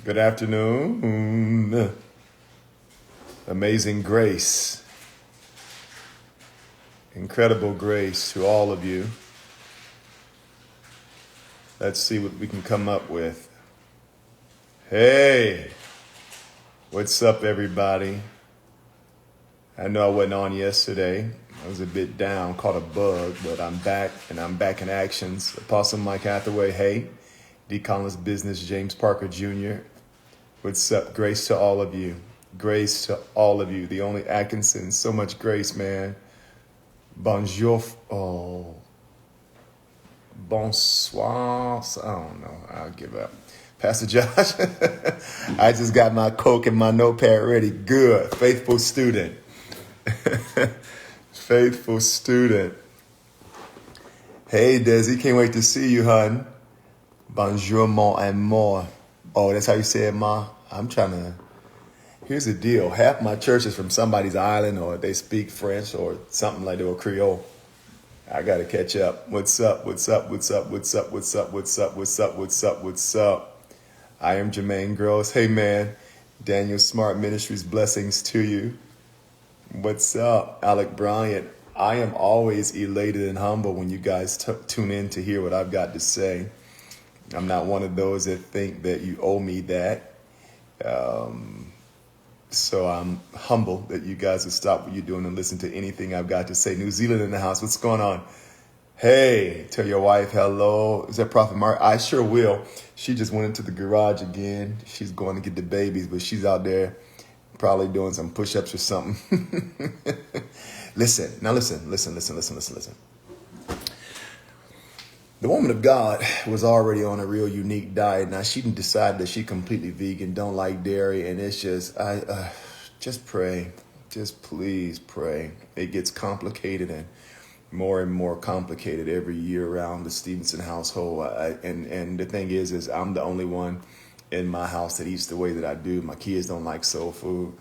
Good afternoon. Amazing grace, incredible grace to all of you. Let's see what we can come up with. Hey, what's up, everybody? I know I wasn't on yesterday. I was a bit down, caught a bug, but I'm back, and I'm back in actions. Apostle Mike Hathaway, hey. D. Collins Business, James Parker Jr. What's up? Grace to all of you. Grace to all of you. The only Atkinson. So much grace, man. Bonjour. Oh. Bonsoir. I don't know. I'll give up. Pastor Josh, I just got my Coke and my notepad ready. Good. Faithful student. Faithful student. Hey, Desi. Can't wait to see you, hun. Bonjour, mon amour. Oh, that's how you say it, ma? Here's the deal. Half my church is from somebody's island, or they speak French or something like that, or Creole. I got to catch up. What's up? What's up? What's up? What's up? What's up? What's up? What's up? What's up? What's up? I am Jermaine Gross. Hey, man. Daniel Smart Ministries, blessings to you. What's up? Alec Bryant. I am always elated and humble when you guys tune in to hear what I've got to say. I'm not one of those that think that you owe me that. So I'm humble that you guys would stop what you're doing and listen to anything I've got to say. New Zealand in the house. What's going on? Hey, tell your wife hello. Is that Prophet Mark? I sure will. She just went into the garage again. She's going to get the babies, but she's out there probably doing some push-ups or something. Listen. The woman of God was already on a real unique diet. Now she decided that she completely vegan, don't like dairy, and it's just, just pray, just please pray. It gets complicated and more complicated every year around the Stevenson household. And the thing is I'm the only one in my house that eats the way that I do. My kids don't like soul food,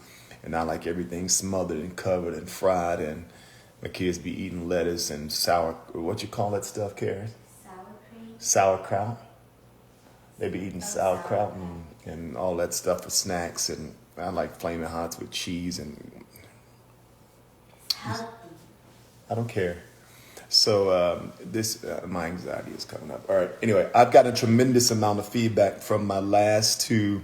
and I like everything smothered and covered and fried. And my kids be eating lettuce and what you call that stuff, Karen? Sauerkraut. They be eating sauerkraut and all that stuff for snacks, and I like Flaming Hots with cheese and I don't care. So my anxiety is coming up. All right. Anyway, I've got a tremendous amount of feedback from my last two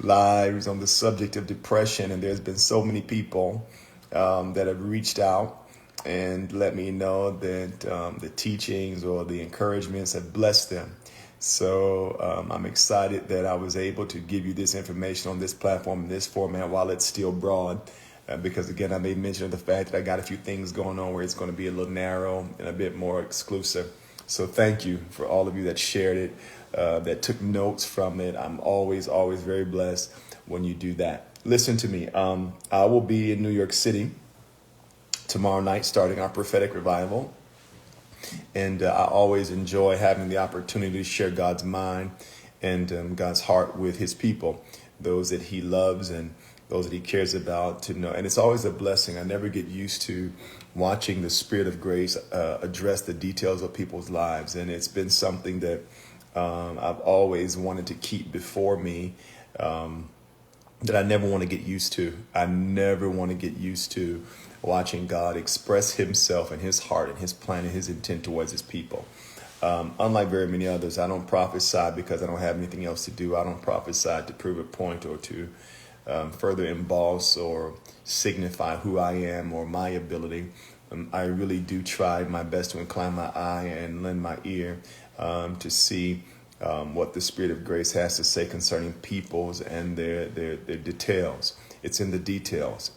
lives on the subject of depression, and there's been so many people that have reached out and let me know that the teachings or the encouragements have blessed them. So I'm excited that I was able to give you this information on this platform, in this format, while it's still broad. Because, again, I made mention of the fact that I got a few things going on where it's going to be a little narrow and a bit more exclusive. So thank you for all of you that shared it, that took notes from it. I'm always very blessed when you do that. Listen to me. I will be in New York City tomorrow night, starting our prophetic revival. And I always enjoy having the opportunity to share God's mind and God's heart with his people, those that he loves and those that he cares about to know. And it's always a blessing. I never get used to watching the Spirit of grace address the details of people's lives. And it's been something that I've always wanted to keep before me, that I never want to get used to. I never want to get used to watching God express himself and his heart and his plan and his intent towards his people. Unlike very many others, I don't prophesy because I don't have anything else to do. I don't prophesy to prove a point or to further emboss or signify who I am or my ability. I really do try my best to incline my eye and lend my ear to see what the Spirit of grace has to say concerning peoples and their details. It's in the details.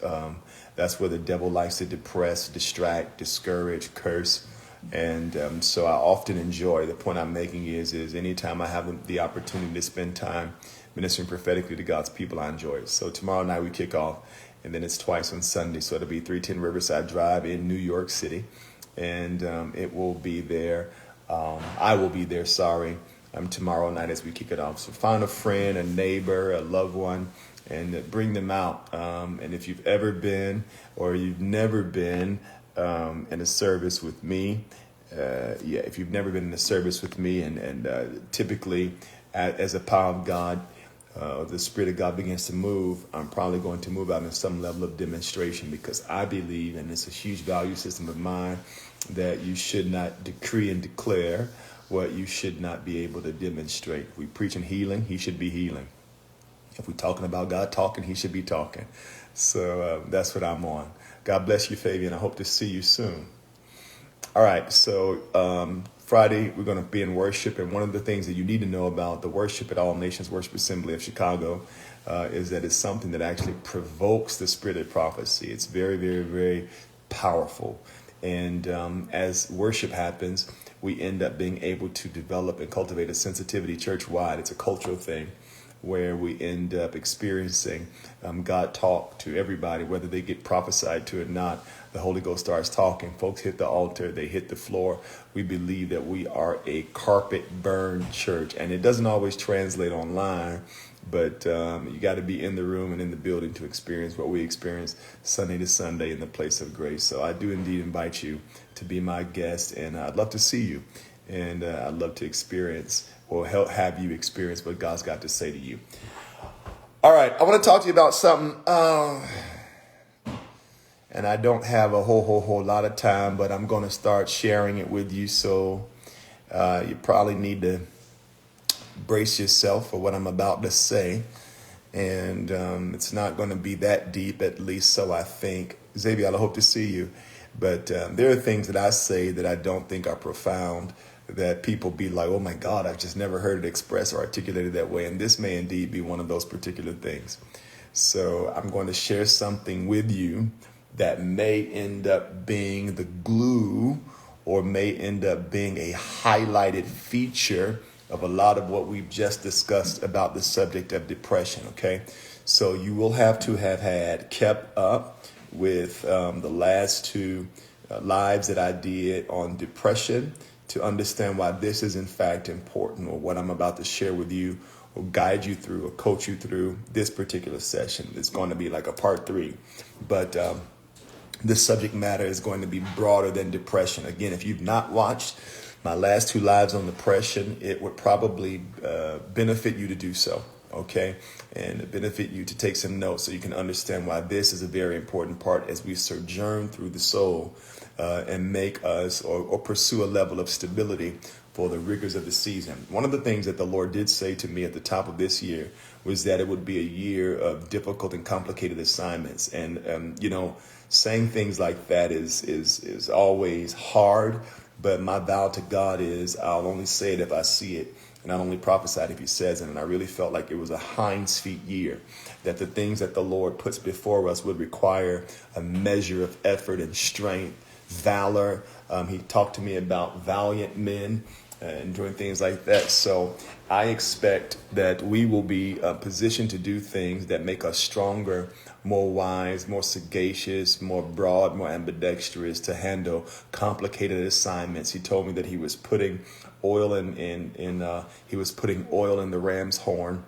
That's where the devil likes to depress, distract, discourage, curse. And so I often enjoy, the point I'm making is anytime I have the opportunity to spend time ministering prophetically to God's people, I enjoy it. So tomorrow night we kick off, and then it's twice on Sunday. So it'll be 310 Riverside Drive in New York City. And it will be there. I will be there, tomorrow night as we kick it off. So find a friend, a neighbor, a loved one, and bring them out. And if you've ever been or you've never been in a service with me, if you've never been in a service with me, and typically as a power of God, the Spirit of God begins to move, I'm probably going to move out in some level of demonstration, because I believe, and it's a huge value system of mine, that you should not decree and declare what you should not be able to demonstrate. If we preaching healing, he should be healing. If we're talking about God talking, he should be talking. So that's what I'm on. God bless you, Fabian. I hope to see you soon. All right, so Friday, we're going to be in worship. And one of the things that you need to know about the worship at All Nations Worship Assembly of Chicago is that it's something that actually provokes the spirit of prophecy. It's very, very, very powerful. And as worship happens, we end up being able to develop and cultivate a sensitivity church-wide. It's a cultural thing where we end up experiencing God talk to everybody, whether they get prophesied to or not. The Holy Ghost starts talking. Folks hit the altar. They hit the floor. We believe that we are a carpet-burned church. And it doesn't always translate online, but you got to be in the room and in the building to experience what we experience Sunday to Sunday in the place of grace. So I do indeed invite you to be my guest, and I'd love to see you. And I'd love to experience or have you experience what God's got to say to you. All right, I want to talk to you about something. And I don't have a whole lot of time, but I'm going to start sharing it with you. So you probably need to brace yourself for what I'm about to say. And it's not going to be that deep, at least so I think. Xavier, I hope to see you. But there are things that I say that I don't think are profound, that people be like, oh my God, I've just never heard it expressed or articulated that way. And this may indeed be one of those particular things. So I'm going to share something with you that may end up being the glue, or may end up being a highlighted feature of a lot of what we've just discussed about the subject of depression. Okay. So you will have to have had kept up with the last two lives that I did on depression to understand why this is in fact important, or what I'm about to share with you will guide you through or coach you through this particular session. It's going to be like a part 3, but this subject matter is going to be broader than depression. Again, if you've not watched my last 2 lives on depression, it would probably benefit you to do so. Okay, and benefit you to take some notes so you can understand why this is a very important part as we sojourn through the soul and make us or pursue a level of stability for the rigors of the season. One of the things that the Lord did say to me at the top of this year was that it would be a year of difficult and complicated assignments. And, saying things like that is always hard. But my vow to God is I'll only say it if I see it. And not only prophesied if he says it. And I really felt like it was a hinds feet year, that the things that the Lord puts before us would require a measure of effort and strength, valor. He talked to me about valiant men and doing things like that. So I expect that we will be positioned to do things that make us stronger, more wise, more sagacious, more broad, more ambidextrous to handle complicated assignments. He told me that he was putting oil he was putting oil in the ram's horn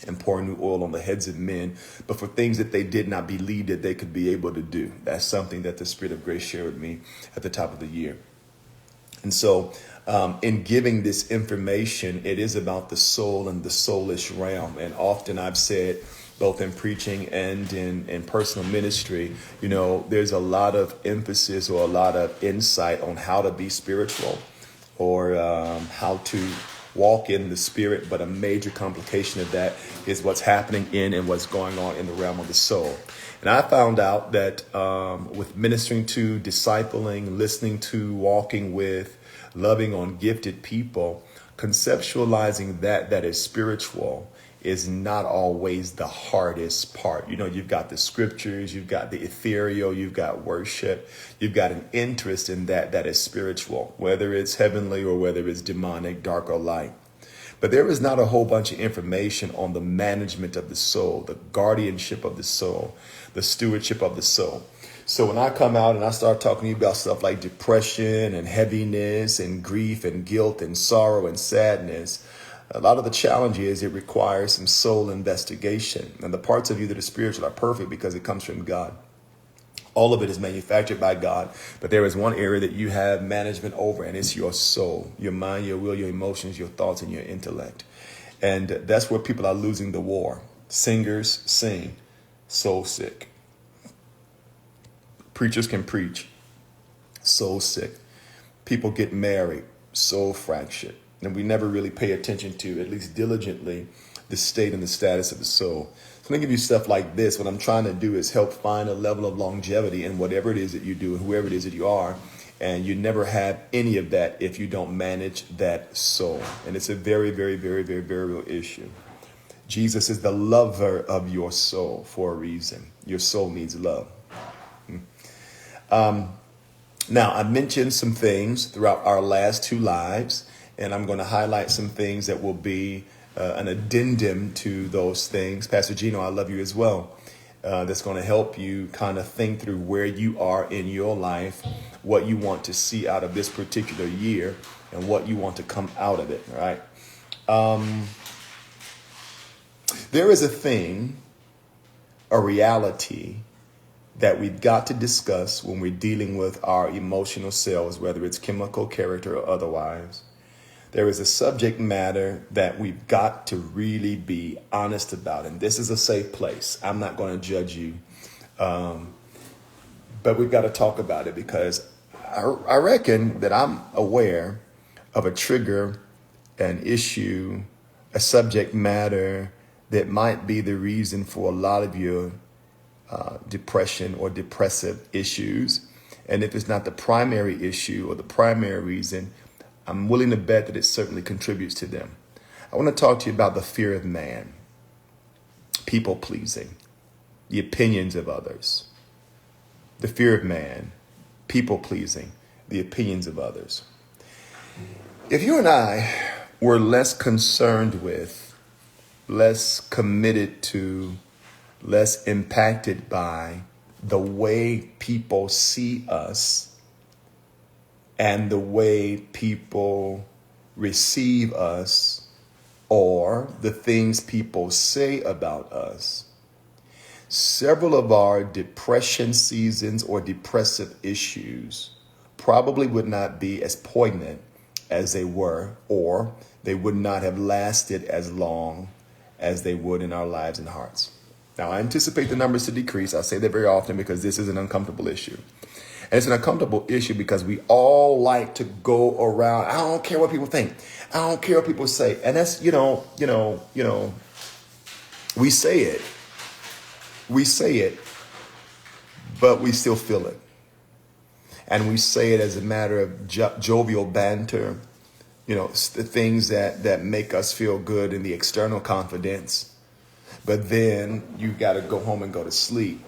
and pouring new oil on the heads of men, but for things that they did not believe that they could be able to do. That's something that the Spirit of Grace shared with me at the top of the year. And so in giving this information, it is about the soul and the soulish realm. And often I've said, both in preaching and in personal ministry, there's a lot of emphasis or a lot of insight on how to be spiritual, or how to walk in the Spirit. But a major complication of that is what's happening in and what's going on in the realm of the soul. And I found out that with ministering to, discipling, listening to, walking with, loving on gifted people, conceptualizing that is spiritual is not always the hardest part. You've got the scriptures, you've got the ethereal, you've got worship, you've got an interest in that is spiritual, whether it's heavenly or whether it's demonic, dark or light. But there is not a whole bunch of information on the management of the soul, the guardianship of the soul, the stewardship of the soul. So when I come out and I start talking to you about stuff like depression and heaviness and grief and guilt and sorrow and sadness, a lot of the challenge is it requires some soul investigation. And the parts of you that are spiritual are perfect because it comes from God. All of it is manufactured by God. But there is one area that you have management over, and it's your soul, your mind, your will, your emotions, your thoughts, and your intellect. And that's where people are losing the war. Singers sing, soul sick. Preachers can preach, soul sick. People get married, soul fractured. And we never really pay attention to, at least diligently, the state and the status of the soul. So let me give you stuff like this. What I'm trying to do is help find a level of longevity in whatever it is that you do and whoever it is that you are. And you never have any of that if you don't manage that soul. And it's a very, very, very, very, very real issue. Jesus is the lover of your soul for a reason. Your soul needs love. Now, I mentioned some things throughout our last two lives, and I'm going to highlight some things that will be an addendum to those things. Pastor Gino, I love you as well. That's going to help you kind of think through where you are in your life, what you want to see out of this particular year, and what you want to come out of it. All right. There is a thing, a reality that we've got to discuss when we're dealing with our emotional selves, whether it's chemical, character, or otherwise. There is a subject matter that we've got to really be honest about. And this is a safe place. I'm not going to judge you. But we've got to talk about it because I reckon that I'm aware of a trigger, an issue, a subject matter that might be the reason for a lot of your depression or depressive issues. And if it's not the primary issue or the primary reason, I'm willing to bet that it certainly contributes to them. I want to talk to you about the fear of man, people pleasing, the opinions of others. The fear of man, people pleasing, the opinions of others. If you and I were less concerned with, less committed to, less impacted by the way people see us and the way people receive us or the things people say about us, several of our depression seasons or depressive issues probably would not be as poignant as they were, or they would not have lasted as long as they would in our lives and hearts. Now, I anticipate the numbers to decrease. I say that very often because this is an uncomfortable issue. And it's an uncomfortable issue because we all like to go around. I don't care what people think. I don't care what people say. And that's, we say it. We say it, but we still feel it. And we say it as a matter of jovial banter, the things that make us feel good in the external confidence. But then you got to go home and go to sleep,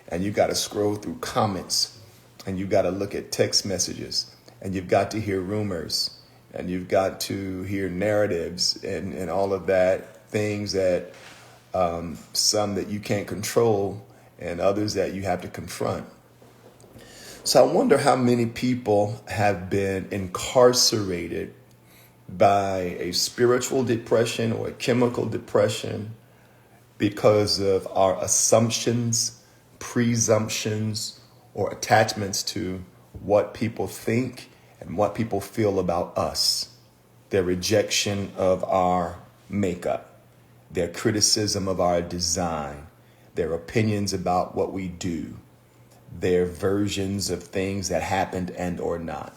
and you got to scroll through comments, and you got to look at text messages, and you've got to hear rumors, and you've got to hear narratives and all of that, things that some that you can't control and others that you have to confront. So I wonder how many people have been incarcerated by a spiritual depression or a chemical depression because of our assumptions, presumptions, or attachments to what people think and what people feel about us, their rejection of our makeup, their criticism of our design, their opinions about what we do, their versions of things that happened and or not.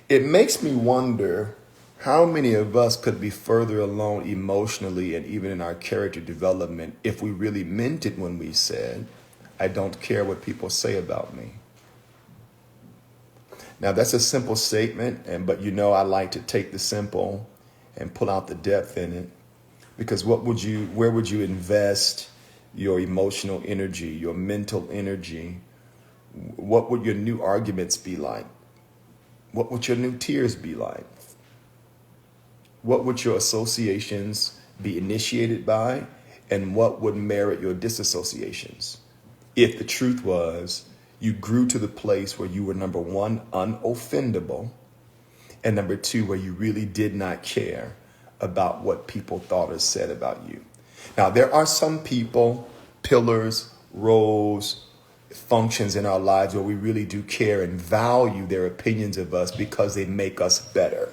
It makes me wonder how many of us could be further along emotionally and even in our character development if we really meant it when we said, I don't care what people say about me. Now, that's a simple statement, but I like to take the simple and pull out the depth in it. Because where would you invest your emotional energy, your mental energy? What would your new arguments be like? What would your new tears be like? What would your associations be initiated by? And what would merit your disassociations? If the truth was you grew to the place where you were, number one, unoffendable, and number two, where you really did not care about what people thought or said about you. Now, there are some people, pillars, roles, functions in our lives where we really do care and value their opinions of us because they make us better.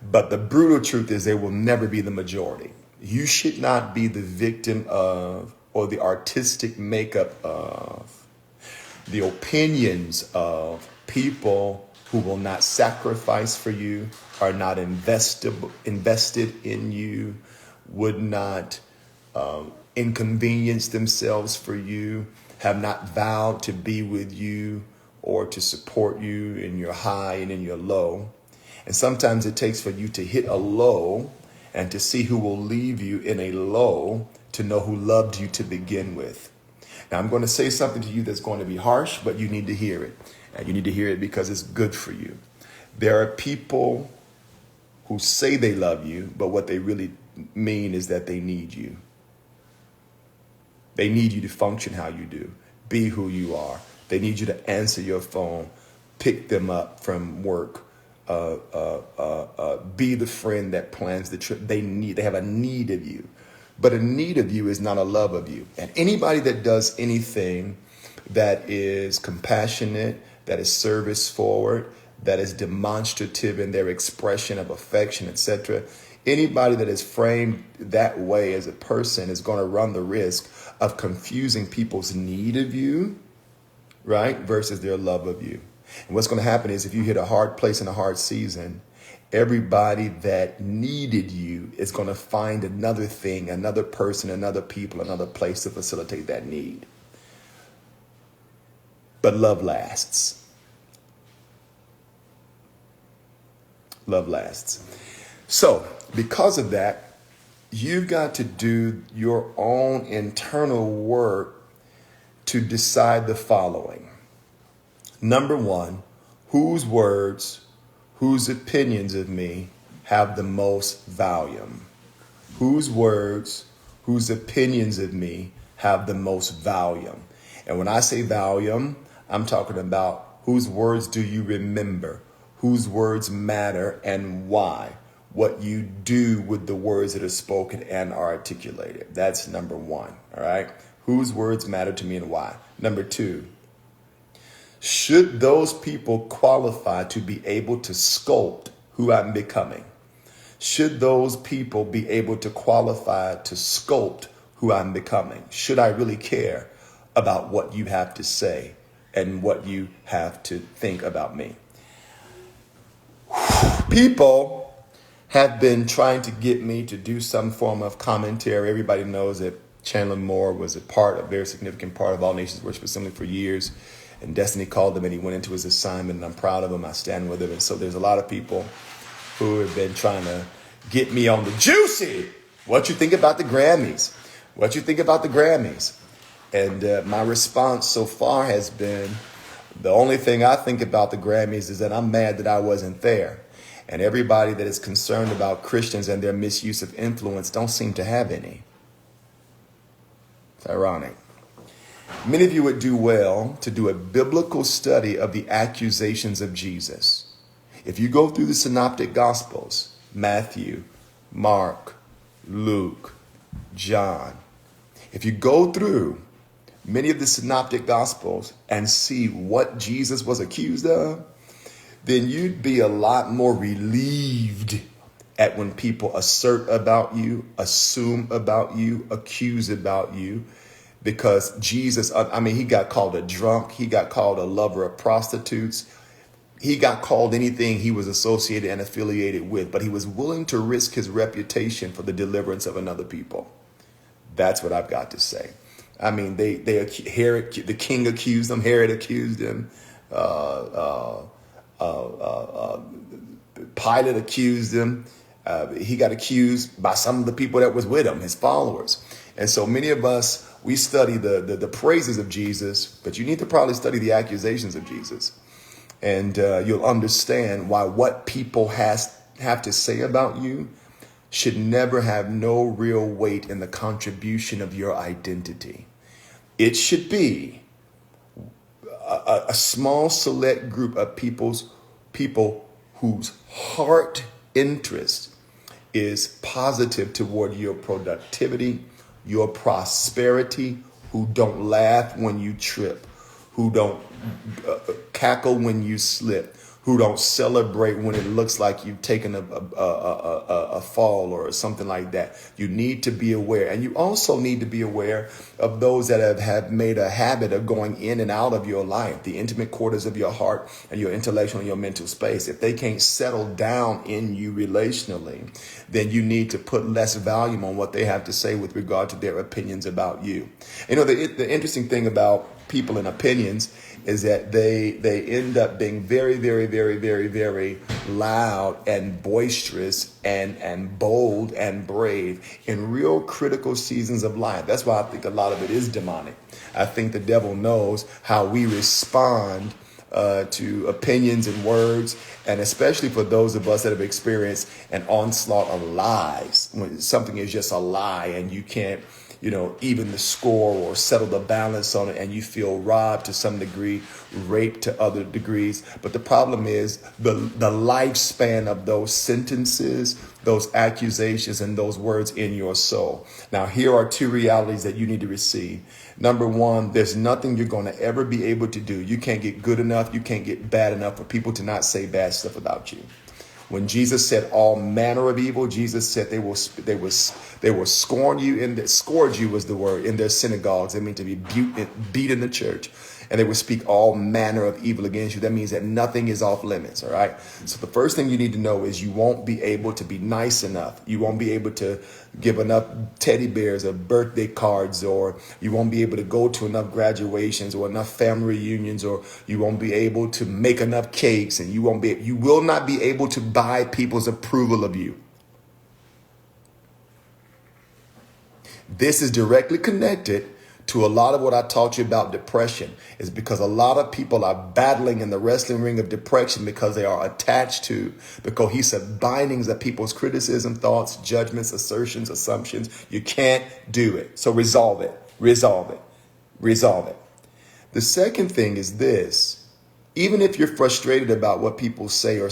But the brutal truth is they will never be the majority. You should not be the victim of or the artistic makeup of the opinions of people who will not sacrifice for you, are not invested in you, would not inconvenience themselves for you, have not vowed to be with you or to support you in your high and in your low. And sometimes it takes for you to hit a low and to see who will leave you in a low to know who loved you to begin with. Now, I'm going to say something to you that's going to be harsh, but you need to hear it. And you need to hear it because it's good for you. There are people who say they love you, but what they really mean is that they need you. They need you to function how you do, be who you are. They need you to answer your phone, pick them up from work, be the friend that plans the trip. They have a need of you, but a need of you is not a love of you. And anybody that does anything that is compassionate, that is service forward, that is demonstrative in their expression of affection, etc. Anybody that is framed that way as a person is going to run the risk of confusing people's need of you, right, versus their love of you. And what's going to happen is if you hit a hard place in a hard season, everybody that needed you is going to find another thing, another person, another people, another place to facilitate that need. But love lasts. Love lasts. So because of that, you've got to do your own internal work to decide the following. Number one, whose words, whose opinions of me have the most volume? Whose words, whose opinions of me have the most volume? And when I say volume, I'm talking about whose words do you remember? Whose words matter and why? What you do with the words that are spoken and are articulated. That's number one, all right? Whose words matter to me and why? Number two, should those people qualify to be able to sculpt who I'm becoming? Should those people be able to qualify to sculpt who I'm becoming? Should I really care about what you have to say and what you have to think about me? People have been trying to get me to do some form of commentary. Everybody knows that Chandler Moore was a very significant part of All Nations Worship Assembly for years. And Destiny called him and he went into his assignment, and I'm proud of him. I stand with him. And so there's a lot of people who have been trying to get me on the juicy. What you think about the Grammys? What you think about the Grammys? And my response so far has been, the only thing I think about the Grammys is that I'm mad that I wasn't there. And everybody that is concerned about Christians and their misuse of influence don't seem to have any. It's ironic. Many of you would do well to do a biblical study of the accusations of Jesus. If you go through the synoptic gospels, Matthew, Mark, Luke, John, if you go through many of the synoptic gospels and see what Jesus was accused of, then you'd be a lot more relieved at when people assert about you, assume about you, accuse about you. Because Jesus, he got called a drunk. He got called a lover of prostitutes. He got called anything he was associated and affiliated with. But he was willing to risk his reputation for the deliverance of another people. That's what I've got to say. Herod, the king accused him. Herod accused him. Pilate accused him. He got accused by some of the people that was with him, his followers. And so many of us, we study the praises of Jesus, but you need to probably study the accusations of Jesus. And you'll understand why what people have to say about you should never have no real weight in the contribution of your identity. It should be a small select group of people whose heart interest is positive toward your productivity, your prosperity, who don't laugh when you trip, who don't cackle when you slip, who don't celebrate when it looks like you've taken a fall or something like that. You need to be aware. And you also need to be aware of those that have made a habit of going in and out of your life, the intimate quarters of your heart and your intellectual and your mental space. If they can't settle down in you relationally, then you need to put less volume on what they have to say with regard to their opinions about you. You know, the interesting thing about people and opinions is that they end up being very, very, very, very, very loud and boisterous and bold and brave in real critical seasons of life. That's why I think a lot of it is demonic. I think the devil knows how we respond to opinions and words, and especially for those of us that have experienced an onslaught of lies. When something is just a lie and you can't, even the score or settle the balance on it, and you feel robbed to some degree, raped to other degrees. But the problem is the lifespan of those sentences, those accusations, and those words in your soul. Now, here are two realities that you need to receive. Number one, there's nothing you're going to ever be able to do. You can't get good enough. You can't get bad enough for people to not say bad stuff about you. When Jesus said all manner of evil, Jesus said they will scorn you, and scourge you was the word, in their synagogues. They mean to be beat in the church. And they will speak all manner of evil against you. That means that nothing is off limits. All right. So the first thing you need to know is you won't be able to be nice enough. You won't be able to give enough teddy bears or birthday cards, or you won't be able to go to enough graduations or enough family reunions, or you won't be able to make enough cakes, and you will not be able to buy people's approval of you. This is directly connected to a lot of what I taught you about depression, is because a lot of people are battling in the wrestling ring of depression because they are attached to the cohesive bindings of people's criticism, thoughts, judgments, assertions, assumptions. You can't do it. So resolve it. The second thing is this: even if you're frustrated about what people say or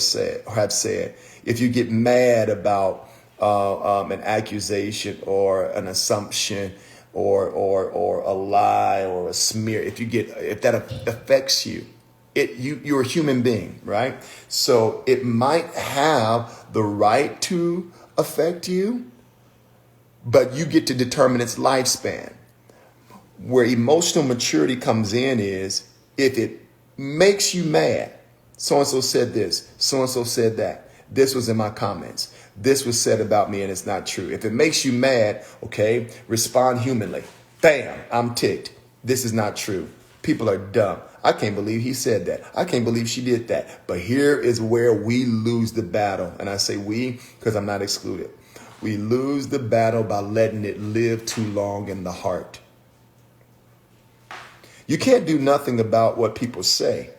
have said, if you get mad about an accusation or an assumption, or a lie or a smear, if that affects you, you're a human being, right? So it might have the right to affect you, but you get to determine its lifespan. Where emotional maturity comes in is if it makes you mad. So-and-so said this, so-and-so said that. This was in my comments. This was said about me and it's not true. If it makes you mad, okay, respond humanly. Bam, I'm ticked. This is not true. People are dumb. I can't believe he said that. I can't believe she did that. But here is where we lose the battle. And I say we because I'm not excluded. We lose the battle by letting it live too long in the heart. You can't do nothing about what people say.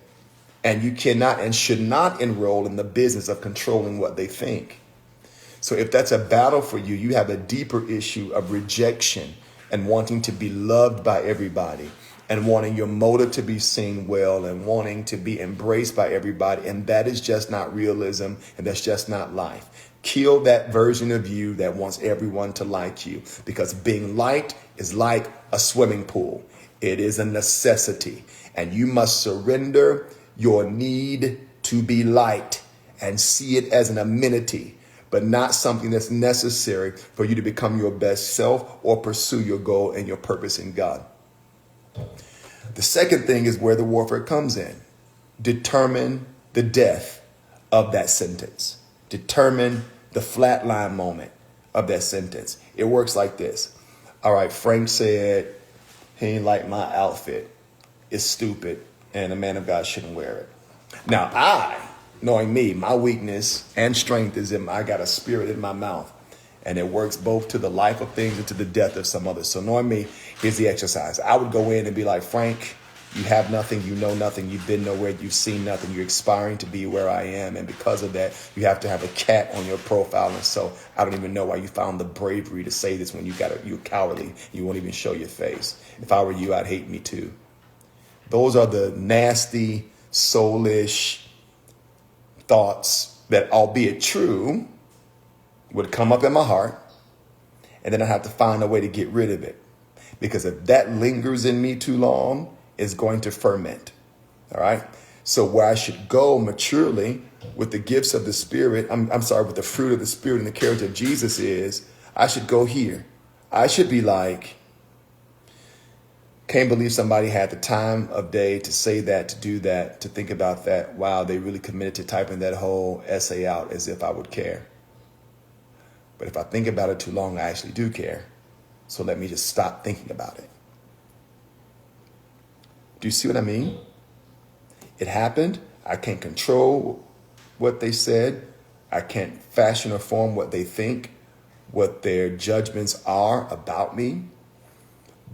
And you cannot and should not enroll in the business of controlling what they think. So if that's a battle for you, you have a deeper issue of rejection and wanting to be loved by everybody, and wanting your motive to be seen well, and wanting to be embraced by everybody. And that is just not realism, and that's just not life. Kill that version of you that wants everyone to like you, because being liked is like a swimming pool. It is a necessity, and you must surrender your need to be liked and see it as an amenity, but not something that's necessary for you to become your best self or pursue your goal and your purpose in God. The second thing is where the warfare comes in. Determine the death of that sentence. Determine the flatline moment of that sentence. It works like this. All right, Frank said he ain't like my outfit. It's stupid, and a man of God shouldn't wear it. Now, knowing me, my weakness and strength is I got a spirit in my mouth, and it works both to the life of things and to the death of some others. So knowing me, here's the exercise. I would go in and be like, Frank, you have nothing, you know nothing, you've been nowhere, you've seen nothing, you're aspiring to be where I am. And because of that, you have to have a cat on your profile. And so I don't even know why you found the bravery to say this when you're cowardly. You won't even show your face. If I were you, I'd hate me too. Those are the nasty, soulish thoughts that, albeit true, would come up in my heart, and then I have to find a way to get rid of it. Because if that lingers in me too long, it's going to ferment. All right. So where I should go maturely with the gifts of the Spirit, I'm sorry, with the fruit of the Spirit and the character of Jesus is, I should go here. I should be like, can't believe somebody had the time of day to say that, to do that, to think about that. Wow, they really committed to typing that whole essay out as if I would care. But if I think about it too long, I actually do care. So let me just stop thinking about it. Do you see what I mean? It happened. I can't control what they said. I can't fashion or form what they think, what their judgments are about me.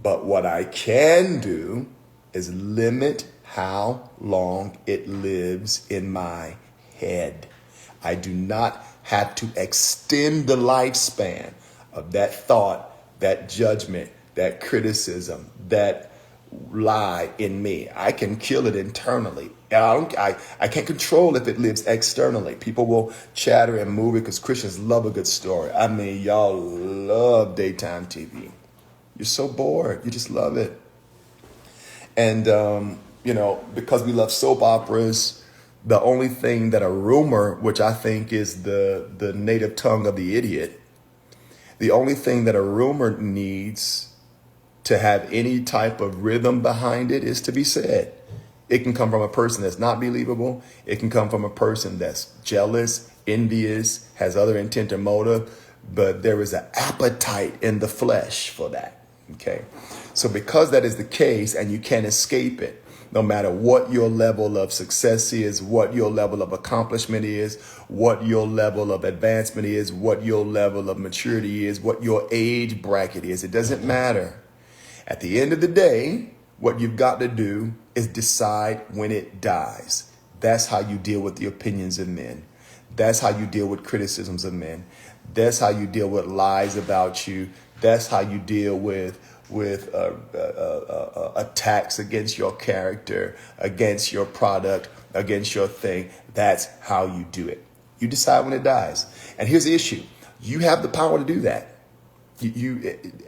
But what I can do is limit how long it lives in my head. I do not have to extend the lifespan of that thought, that judgment, that criticism, that lie in me. I can kill it internally. I can't control if it lives externally. People will chatter and move it because Christians love a good story. I mean, y'all love daytime TV. You're so bored. You just love it. And, because we love soap operas, the only thing that a rumor, which I think is the native tongue of the idiot, the only thing that a rumor needs to have any type of rhythm behind it is to be said. It can come from a person that's not believable. It can come from a person that's jealous, envious, has other intent or motive, but there is an appetite in the flesh for that. Okay. So because that is the case and you can't escape it, no matter what your level of success is, what your level of accomplishment is, what your level of advancement is, what your level of maturity is, what your age bracket is, it doesn't matter. At the end of the day, what you've got to do is decide when it dies. That's how you deal with the opinions of men. That's how you deal with criticisms of men. That's how you deal with lies about you. That's how you deal with attacks against your character, against your product, against your thing. That's how you do it. You decide when it dies. And here's the issue. You have the power to do that.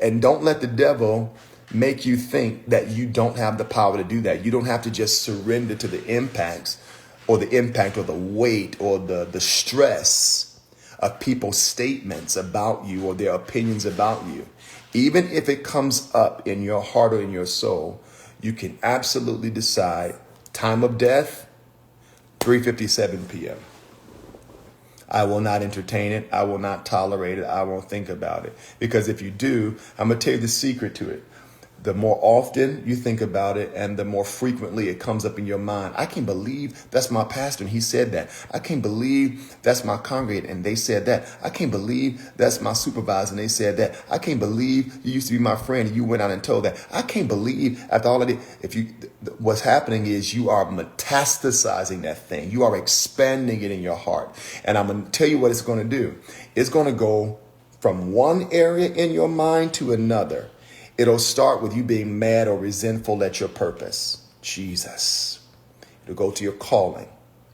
And don't let the devil make you think that you don't have the power to do that. You don't have to just surrender to the impacts or the impact or the weight or the stress of people's statements about you or their opinions about you. Even if it comes up in your heart or in your soul, you can absolutely decide time of death, 3:57 p.m. I will not entertain it. I will not tolerate it. I won't think about it. Because if you do, I'm going to tell you the secret to it. The more often you think about it and the more frequently it comes up in your mind. I can't believe that's my pastor and he said that. I can't believe that's my congregant and they said that. I can't believe that's my supervisor and they said that. I can't believe you used to be my friend and you went out and told that. I can't believe after all of it, what's happening is you are metastasizing that thing. You are expanding it in your heart. And I'm going to tell you what it's going to do. It's going to go from one area in your mind to another. It'll start with you being mad or resentful at your purpose. Jesus. It'll go to your calling.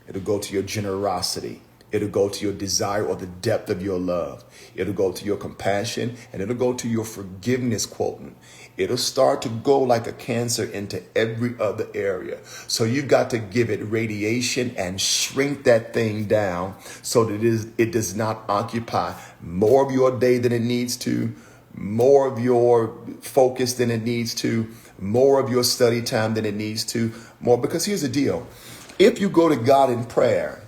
It'll go to your generosity. It'll go to your desire or the depth of your love. It'll go to your compassion and it'll go to your forgiveness quotient. It'll start to go like a cancer into every other area. So you've got to give it radiation and shrink that thing down so that it does not occupy more of your day than it needs to, more of your focus than it needs to, more of your study time than it needs to, more. Because here's the deal. If you go to God in prayer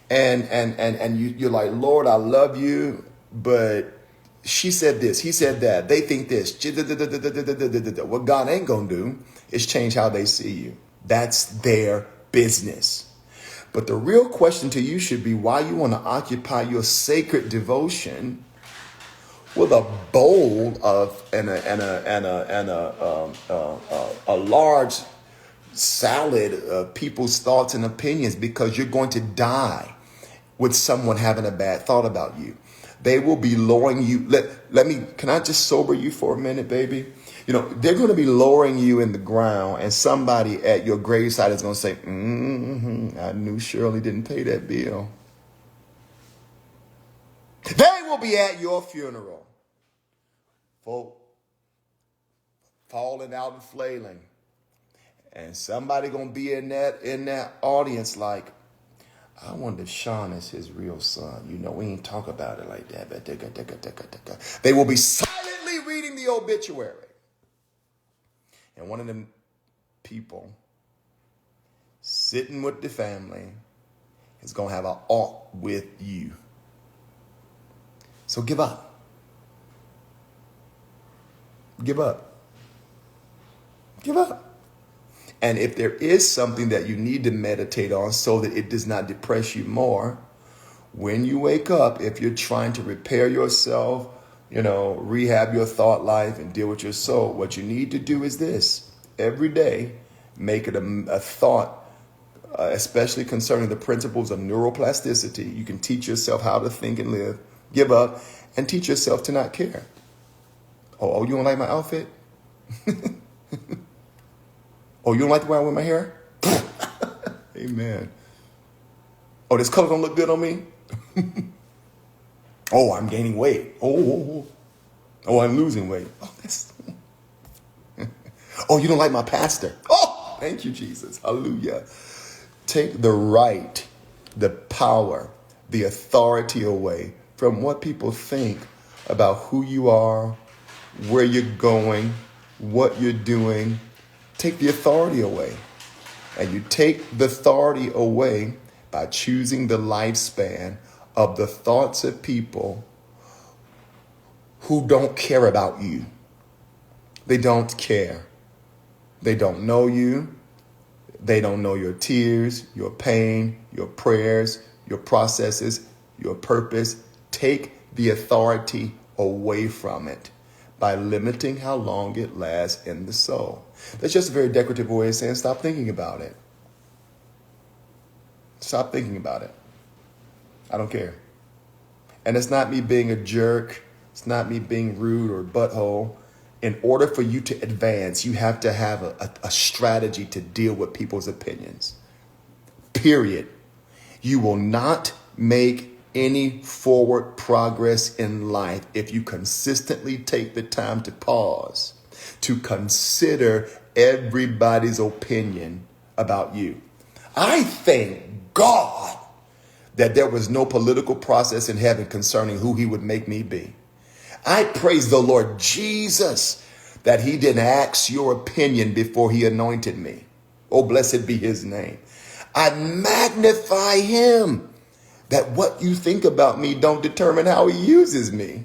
and you're like, Lord, I love you, but she said this, he said that, they think this. What God ain't going to do is change how they see you. That's their business. But the real question to you should be why you want to occupy your sacred devotion with a bowl of and a large salad of people's thoughts and opinions, because you're going to die with someone having a bad thought about you. They will be lowering you. Can I just sober you for a minute, baby? They're going to be lowering you in the ground and somebody at your graveside is going to say, I knew Shirley didn't pay that bill. They will be at your funeral. Folk falling out and flailing. And somebody gonna be in that audience like, I wonder if Sean is his real son. You know, we ain't talk about it like that. But they will be silently reading the obituary. And one of them people sitting with the family is going to have an ought with you. So give up. Give up. Give up. And if there is something that you need to meditate on so that it does not depress you more, when you wake up, if you're trying to repair yourself, rehab your thought life and deal with your soul, what you need to do is this. Every day, make it a thought, especially concerning the principles of neuroplasticity. You can teach yourself how to think and live, give up, and teach yourself to not care. Oh, you don't like my outfit? Oh, you don't like the way I wear my hair? Amen. Oh, this color don't look good on me? Oh, I'm gaining weight. Oh, I'm losing weight. Oh, you don't like my pastor? Oh, thank you, Jesus. Hallelujah. Take the right, the power, the authority away from what people think about who you are, where you're going, what you're doing. Take the authority away. And you take the authority away by choosing the lifespan of the thoughts of people who don't care about you. They don't care. They don't know you. They don't know your tears, your pain, your prayers, your processes, your purpose. Take the authority away from it by limiting how long it lasts in the soul. That's just a very decorative way of saying stop thinking about it. Stop thinking about it. I don't care. And it's not me being a jerk. It's not me being rude or butthole. In order for you to advance, you have to have a strategy to deal with people's opinions. Period. You will not make any forward progress in life if you consistently take the time to pause, to consider everybody's opinion about you. I thank God that there was no political process in heaven concerning who he would make me be. I praise the Lord Jesus that he didn't ask your opinion before he anointed me. Oh, blessed be his name. I magnify him that what you think about me don't determine how he uses me.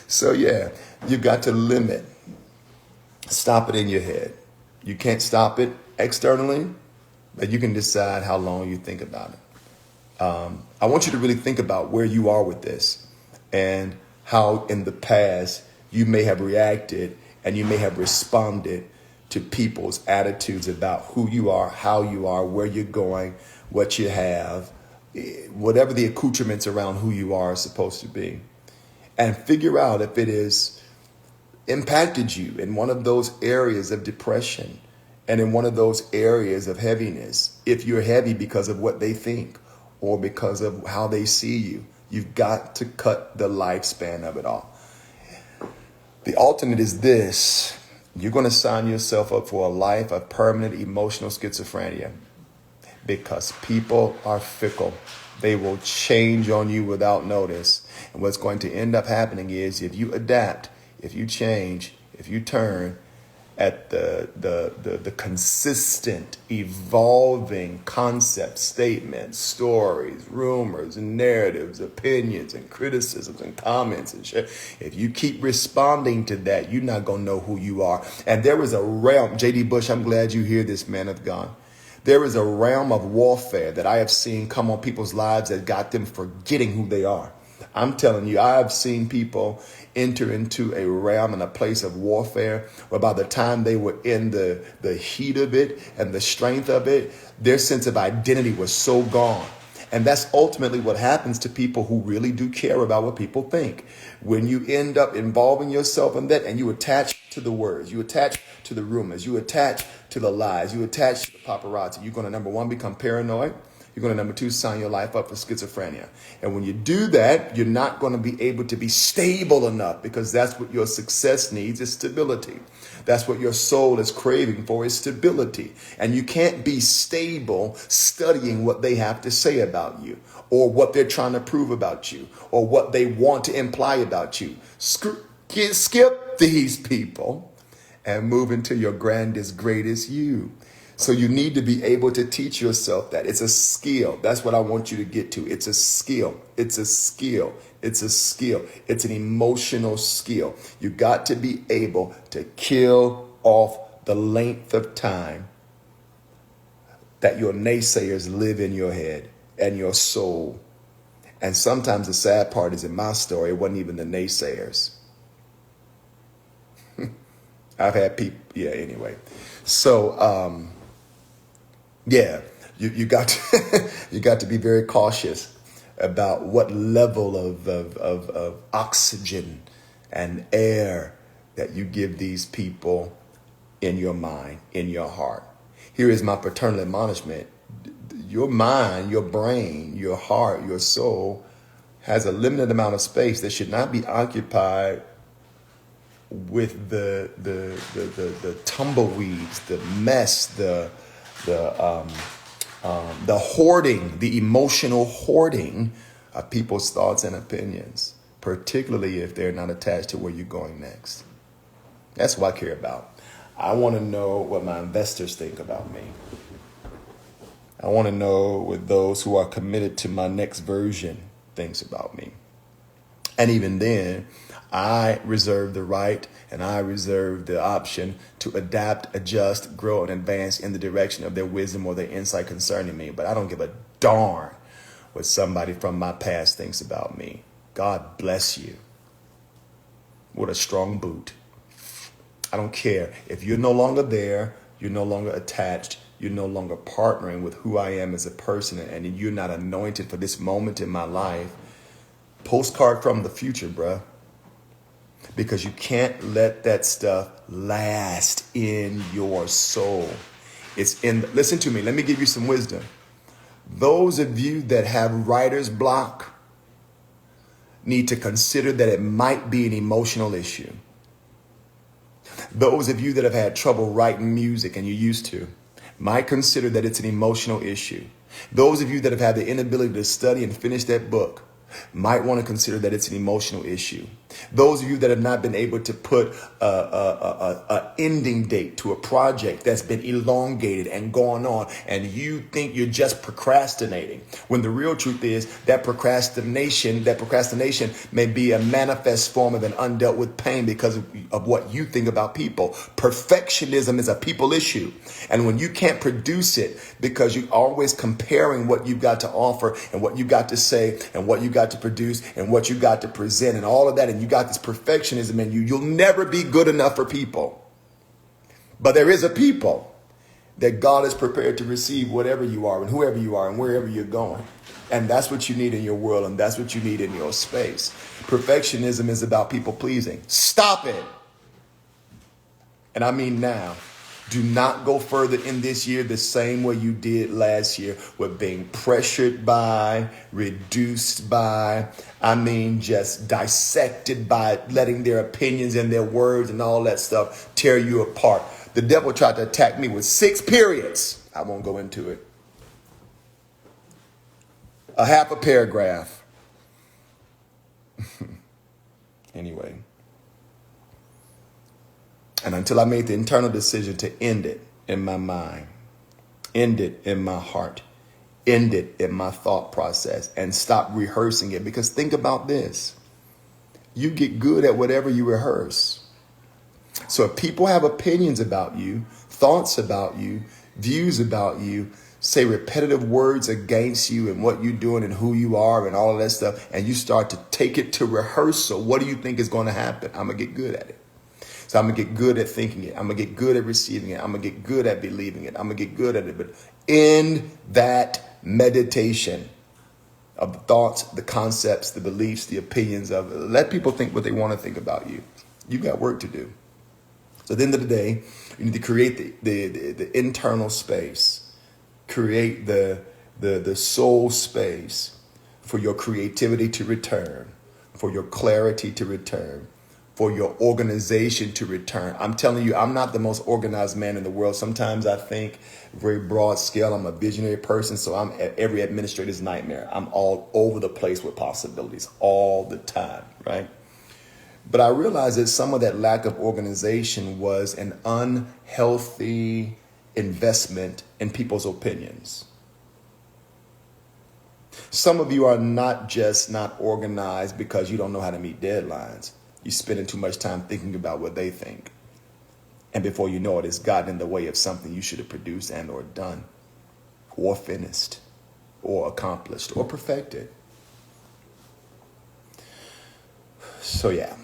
So yeah, you got to limit. Stop it in your head. You can't stop it externally, but you can decide how long you think about it. I want you to really think about where you are with this and how in the past you may have reacted and you may have responded to people's attitudes about who you are, how you are, where you're going, what you have, whatever the accoutrements around who you are supposed to be. And figure out if it has impacted you in one of those areas of depression and in one of those areas of heaviness. If you're heavy because of what they think or because of how they see you, you've got to cut the lifespan of it all. The alternate is this. You're going to sign yourself up for a life of permanent emotional schizophrenia because people are fickle. They will change on you without notice. And what's going to end up happening is if you adapt, if you change, if you turn at the consistent, evolving concepts, statements, stories, rumors, and narratives, opinions, and criticisms, and comments, and shit. If you keep responding to that, you're not going to know who you are. And there is a realm, J.D. Bush, I'm glad you hear this, man of God. There is a realm of warfare that I have seen come on people's lives that got them forgetting who they are. I'm telling you, I've seen people enter into a realm and a place of warfare where by the time they were in the heat of it and the strength of it, their sense of identity was so gone. And that's ultimately what happens to people who really do care about what people think. When you end up involving yourself in that and you attach to the words, you attach to the rumors, you attach to the lies, you attach to the paparazzi, you're going to, number one, become paranoid. You're going to, number two, sign your life up for schizophrenia. And when you do that, you're not going to be able to be stable enough, because that's what your success needs, is stability. That's what your soul is craving for, is stability. And you can't be stable studying what they have to say about you, or what they're trying to prove about you, or what they want to imply about you. Skip these people and move into your grandest, greatest you. So you need to be able to teach yourself that. It's a skill. That's what I want you to get to. It's a skill. It's a skill. It's a skill. It's an emotional skill. You got to be able to kill off the length of time that your naysayers live in your head and your soul. And sometimes the sad part is, in my story, it wasn't even the naysayers. I've had people, anyway. So, you got to, you got to be very cautious about what level of oxygen and air that you give these people in your mind, in your heart. Here is my paternal admonishment. Your mind, your brain, your heart, your soul has a limited amount of space that should not be occupied with the tumbleweeds, the mess, the hoarding, the emotional hoarding of people's thoughts and opinions, particularly if they're not attached to where you're going next. That's what I care about. I want to know what my investors think about me. I want to know what those who are committed to my next version thinks about me. And even then, I reserve the right and I reserve the option to adapt, adjust, grow, and advance in the direction of their wisdom or their insight concerning me. But I don't give a darn what somebody from my past thinks about me. God bless you. What a strong boot. I don't care. If you're no longer there, you're no longer attached, you're no longer partnering with who I am as a person, and you're not anointed for this moment in my life. Postcard from the future, bruh. Because you can't let that stuff last in your soul. Listen to me, let me give you some wisdom. Those of you that have writer's block need to consider that it might be an emotional issue. Those of you that have had trouble writing music, and you used to, might consider that it's an emotional issue. Those of you that have had the inability to study and finish that book might want to consider that it's an emotional issue. Those of you that have not been able to put a ending date to a project that's been elongated and gone on, and you think you're just procrastinating, when the real truth is that procrastination may be a manifest form of an undealt with pain because of what you think about people. Perfectionism is a people issue. And when you can't produce it because you're always comparing what you've got to offer and what you got to say and what you got to produce and what you got to present and all of that, and you got this perfectionism in you, you'll never be good enough for people. But there is a people that God is prepared to receive whatever you are and whoever you are and wherever you're going. And that's what you need in your world, and that's what you need in your space. Perfectionism is about people pleasing. Stop it. And I mean now. Do not go further in this year the same way you did last year with being pressured by, reduced by, just dissected by, letting their opinions and their words and all that stuff tear you apart. The devil tried to attack me with 6 periods. I won't go into it. A half a paragraph. Anyway. And until I made the internal decision to end it in my mind, end it in my heart, end it in my thought process, and stop rehearsing it. Because think about this. You get good at whatever you rehearse. So if people have opinions about you, thoughts about you, views about you, say repetitive words against you and what you're doing and who you are and all of that stuff, and you start to take it to rehearsal, what do you think is going to happen? I'm going to get good at it. So I'm going to get good at thinking it. I'm going to get good at receiving it. I'm going to get good at believing it. I'm going to get good at it. But in that meditation of the thoughts, the concepts, the beliefs, the opinions of, let people think what they want to think about you. You've got work to do. So at the end of the day, you need to create the internal space. Create the the soul space for your creativity to return, for your clarity to return, for your organization to return. I'm telling you, I'm not the most organized man in the world. Sometimes I think very broad scale. I'm a visionary person, so I'm every administrator's nightmare. I'm all over the place with possibilities all the time, right? But I realized that some of that lack of organization was an unhealthy investment in people's opinions. Some of you are not just not organized because you don't know how to meet deadlines. You're spending too much time thinking about what they think. And before you know it, it's gotten in the way of something you should have produced and or done or finished or accomplished or perfected. So yeah,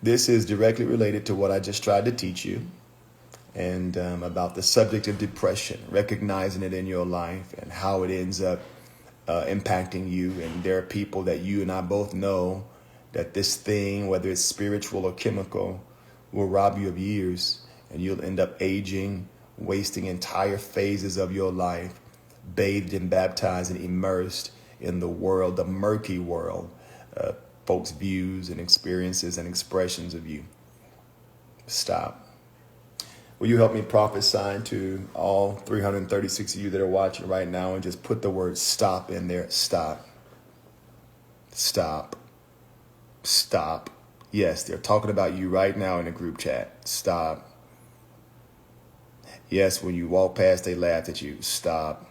this is directly related to what I just tried to teach you and about the subject of depression, recognizing it in your life and how it ends up impacting you. And there are people that you and I both know that this thing, whether it's spiritual or chemical, will rob you of years, and you'll end up aging, wasting entire phases of your life, bathed and baptized and immersed in the world, the murky world, folks' views and experiences and expressions of you. Stop. Will you help me prophesy to all 336 of you that are watching right now and just put the word stop in there? Stop. Stop. Stop. Yes, they're talking about you right now in the group chat. Stop. Yes, when you walk past, they laughed at you. Stop.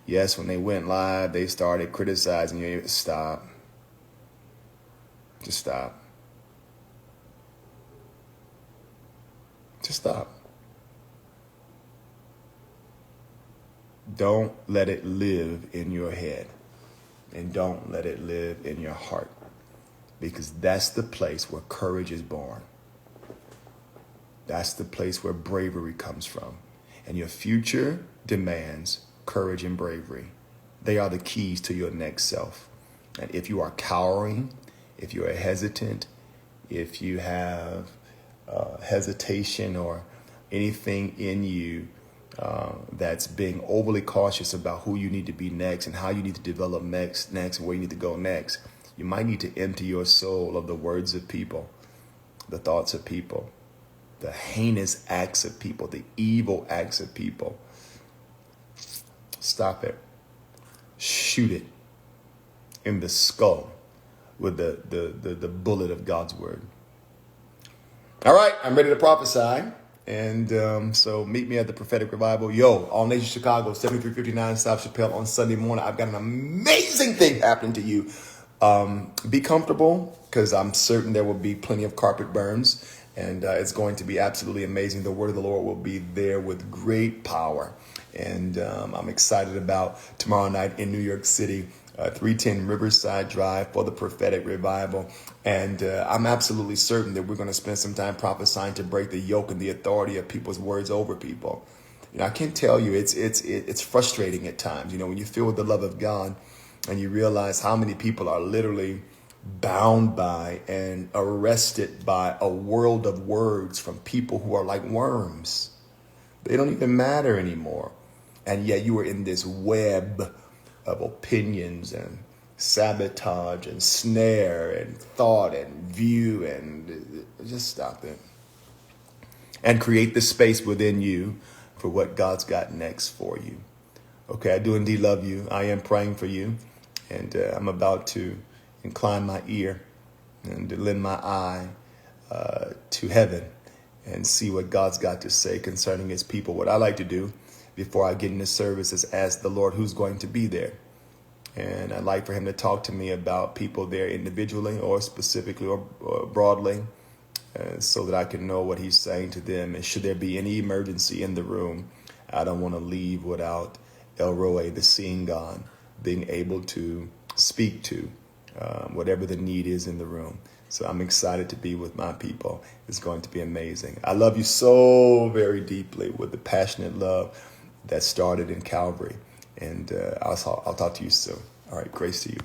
Yes, when they went live, they started criticizing you. Stop. Just stop. Just stop. Don't let it live in your head. And don't let it live in your heart. Because that's the place where courage is born. That's the place where bravery comes from. And your future demands courage and bravery. They are the keys to your next self. And if you are cowering, if you are hesitant, if you have hesitation or anything in you that's being overly cautious about who you need to be next and how you need to develop next and where you need to go next, you might need to empty your soul of the words of people, the thoughts of people, the heinous acts of people, the evil acts of people. Stop it. Shoot it in the skull with the bullet of God's word. All right, I'm ready to prophesy. And so meet me at the Prophetic Revival. Yo, All Nation Chicago, 7359 South Chappelle on Sunday morning. I've got an amazing thing happening to you. Be comfortable, because I'm certain there will be plenty of carpet burns. And it's going to be absolutely amazing. The word of the Lord will be there with great power. And I'm excited about tomorrow night in New York City, 310 Riverside Drive for the Prophetic Revival. And I'm absolutely certain that we're going to spend some time prophesying to break the yoke and the authority of people's words over people. You know, I can tell you it's frustrating at times, you know, when you feel with the love of God and you realize how many people are literally bound by and arrested by a world of words from people who are like worms. They don't even matter anymore. And yet you are in this web of opinions and sabotage and snare and thought and view, and just stop it. And create the space within you for what God's got next for you. Okay, I do indeed love you. I am praying for you. And I'm about to incline my ear and to lend my eye to heaven and see what God's got to say concerning his people. What I like to do before I get into service is ask the Lord who's going to be there. And I'd like for him to talk to me about people there individually or specifically or broadly, so that I can know what he's saying to them. And should there be any emergency in the room, I don't want to leave without El Roe, the seeing God, being able to speak to whatever the need is in the room. So I'm excited to be with my people. It's going to be amazing. I love you so very deeply with the passionate love that started in Calvary. And I'll talk to you soon. All right, grace to you.